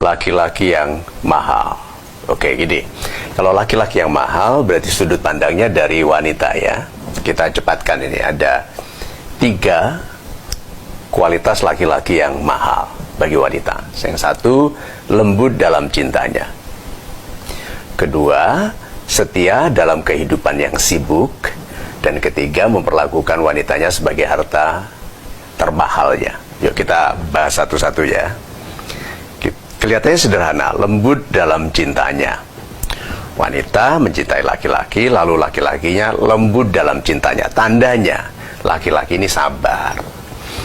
laki-laki yang mahal. Oke, gini. Kalau laki-laki yang mahal berarti sudut pandangnya dari wanita ya. Kita cepatkan ini. Ada 3 kualitas laki-laki yang mahal bagi wanita. Yang satu, lembut dalam cintanya. Kedua, setia dalam kehidupan yang sibuk. Dan ketiga, memperlakukan wanitanya sebagai harta termahalnya. Yuk kita bahas satu-satu ya. Kelihatannya sederhana, lembut dalam cintanya. Wanita mencintai laki-laki, lalu laki-lakinya lembut dalam cintanya. Tandanya, laki-laki ini sabar.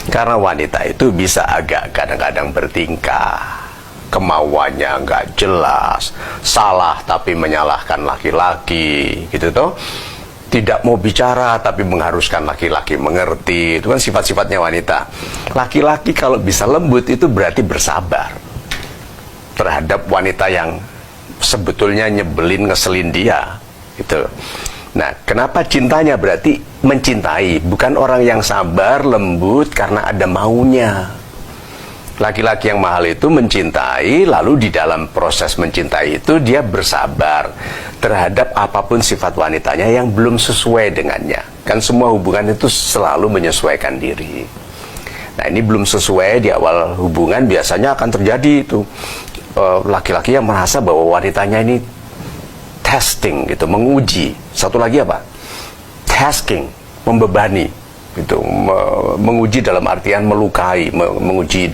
Karena wanita itu bisa agak kadang-kadang bertingkah, kemauannya nggak jelas, salah tapi menyalahkan laki-laki, gitu toh. Tidak mau bicara tapi mengharuskan laki-laki mengerti. Itu kan sifat-sifatnya wanita. Laki-laki kalau bisa lembut itu berarti bersabar terhadap wanita yang sebetulnya nyebelin, ngeselin dia gitu. Nah, kenapa cintanya berarti mencintai, bukan orang yang sabar, lembut karena ada maunya. Laki-laki yang mahal itu mencintai, lalu di dalam proses mencintai itu dia bersabar terhadap apapun sifat wanitanya yang belum sesuai dengannya. Kan semua hubungan itu selalu menyesuaikan diri. Nah, ini belum sesuai di awal hubungan, biasanya akan terjadi itu. Laki-laki yang merasa bahwa wanitanya ini testing gitu, menguji. Satu lagi apa? Tasking, membebani gitu, menguji dalam artian melukai, menguji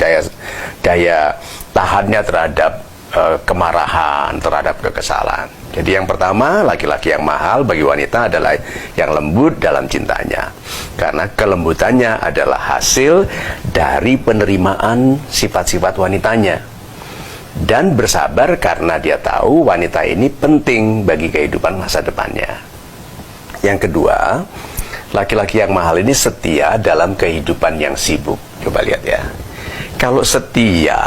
daya tahannya terhadap kemarahan, terhadap kekesalan. Jadi yang pertama, laki-laki yang mahal bagi wanita adalah yang lembut dalam cintanya. Karena kelembutannya adalah hasil dari penerimaan sifat-sifat wanitanya. Dan bersabar karena dia tahu wanita ini penting bagi kehidupan masa depannya. Yang kedua, laki-laki yang mahal ini setia dalam kehidupan yang sibuk. Coba lihat ya. Kalau setia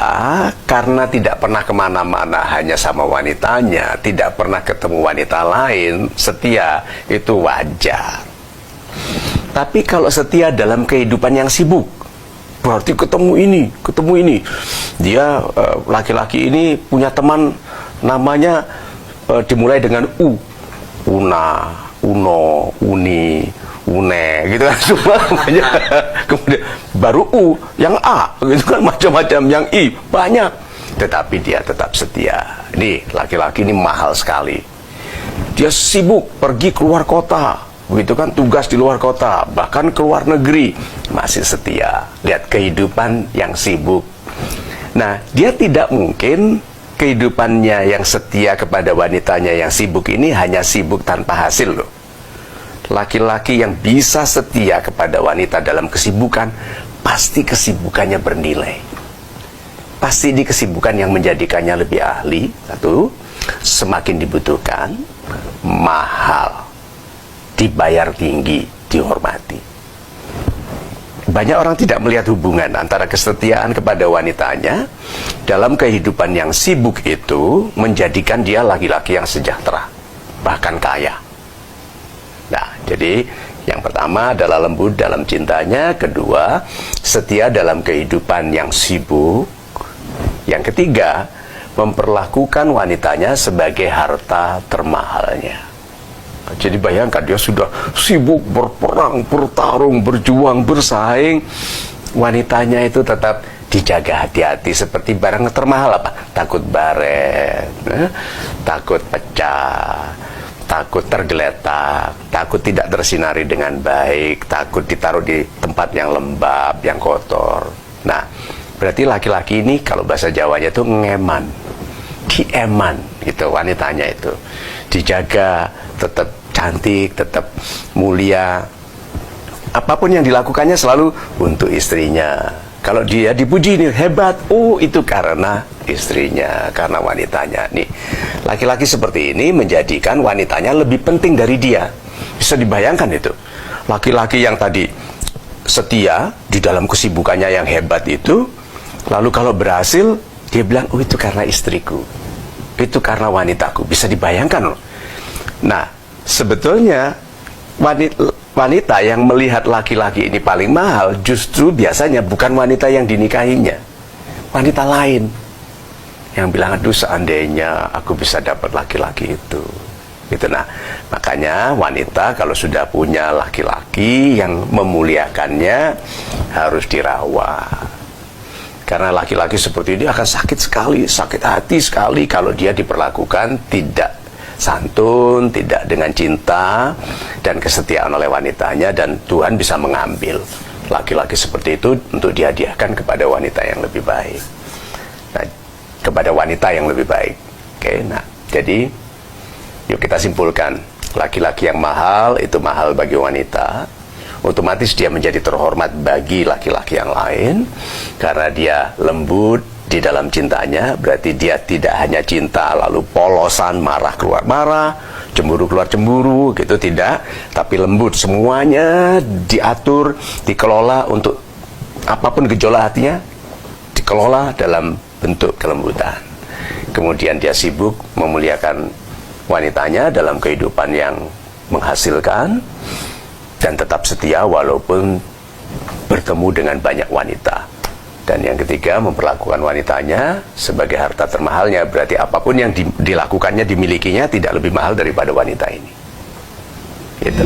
karena tidak pernah kemana-mana, hanya sama wanitanya, tidak pernah ketemu wanita lain, setia itu wajar. Tapi kalau setia dalam kehidupan yang sibuk, berarti ketemu ini. Dia laki-laki ini punya teman namanya dimulai dengan U. Una, Uno, Uni, Une, gitu kan semua namanya. Kemudian baru U, yang A, gitu kan macam-macam, yang I, banyak. Tetapi dia tetap setia. Ini laki-laki ini mahal sekali. Dia sibuk pergi keluar kota, begitu kan, tugas di luar kota, bahkan ke luar negeri, masih setia. Lihat kehidupan yang sibuk. Nah, dia tidak mungkin kehidupannya yang setia kepada wanitanya yang sibuk ini hanya sibuk tanpa hasil loh. Laki-laki yang bisa setia kepada wanita dalam kesibukan, pasti kesibukannya bernilai. Pasti di kesibukan yang menjadikannya lebih ahli. Satu, semakin dibutuhkan, mahal, dibayar tinggi, dihormati. Banyak orang tidak melihat hubungan antara kesetiaan kepada wanitanya dalam kehidupan yang sibuk itu menjadikan dia laki-laki yang sejahtera, bahkan kaya. Nah, jadi yang pertama adalah lembut dalam cintanya, kedua, setia dalam kehidupan yang sibuk, yang ketiga, memperlakukan wanitanya sebagai harta termahalnya. Jadi bayangkan, dia sudah sibuk berperang, bertarung, berjuang, bersaing, wanitanya itu tetap dijaga hati-hati seperti barang termahal. Apa? Takut baret, takut pecah, takut tergeletak, takut tidak tersinari dengan baik, takut ditaruh di tempat yang lembab, yang kotor. Nah, berarti laki-laki ini kalau bahasa Jawanya itu ngeman, dieman gitu, wanitanya itu dijaga, tetap cantik, tetap mulia. Apapun yang dilakukannya selalu untuk istrinya. Kalau dia dipuji nih, hebat, itu karena istrinya, karena wanitanya. Nih, laki-laki seperti ini menjadikan wanitanya lebih penting dari dia. Bisa dibayangkan itu. Laki-laki yang tadi setia di dalam kesibukannya yang hebat itu, lalu kalau berhasil, dia bilang, itu karena istriku, itu karena wanitaku. Bisa dibayangkan loh. Nah, sebetulnya wanita yang melihat laki-laki ini paling mahal justru biasanya bukan wanita yang dinikahinya, wanita lain yang bilang, aduh seandainya aku bisa dapat laki-laki itu. Gitu. Nah, makanya wanita kalau sudah punya laki-laki yang memuliakannya harus dirawat. Karena laki-laki seperti ini akan sakit sekali, sakit hati sekali kalau dia diperlakukan tidak santun, tidak dengan cinta dan kesetiaan oleh wanitanya, dan Tuhan bisa mengambil laki-laki seperti itu untuk dihadiahkan kepada wanita yang lebih baik. Nah, kepada wanita yang lebih baik. Oke, nah, jadi yuk kita simpulkan, laki-laki yang mahal itu mahal bagi wanita, otomatis dia menjadi terhormat bagi laki-laki yang lain karena dia lembut di dalam cintanya. Berarti dia tidak hanya cinta lalu polosan, marah keluar marah, cemburu keluar cemburu, gitu, tidak, tapi lembut, semuanya diatur, dikelola untuk apapun gejolak hatinya dikelola dalam bentuk kelembutan. Kemudian dia sibuk memuliakan wanitanya dalam kehidupan yang menghasilkan dan tetap setia walaupun bertemu dengan banyak wanita. Dan yang ketiga, memperlakukan wanitanya sebagai harta termahalnya. Berarti apapun yang dilakukannya, dimilikinya tidak lebih mahal daripada wanita ini. Gitu.